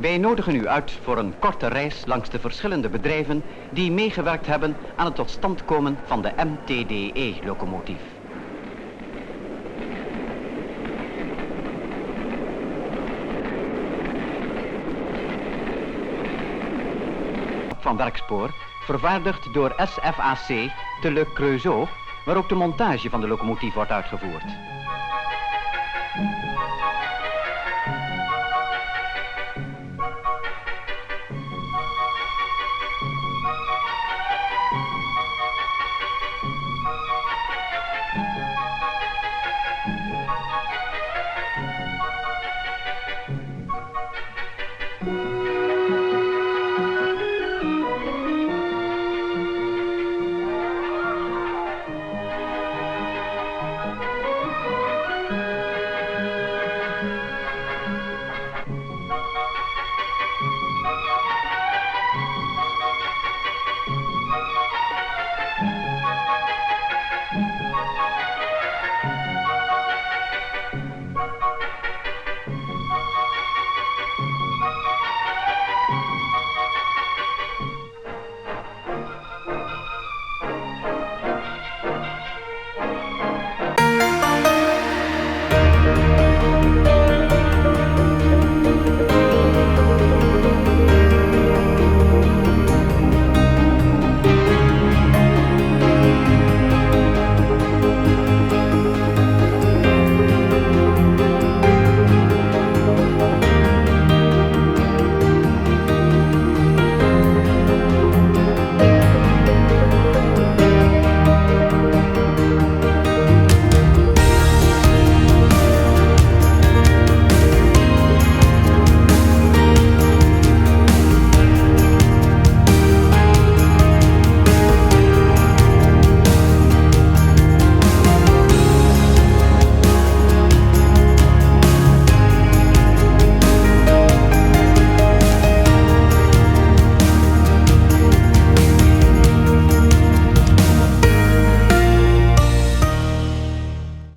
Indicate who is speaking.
Speaker 1: Wij nodigen u uit voor een korte reis langs de verschillende bedrijven die meegewerkt hebben aan het tot stand komen van de MTDE-locomotief. Van Werkspoor, vervaardigd door SFAC te Le Creusot, waar ook de montage van de locomotief wordt uitgevoerd.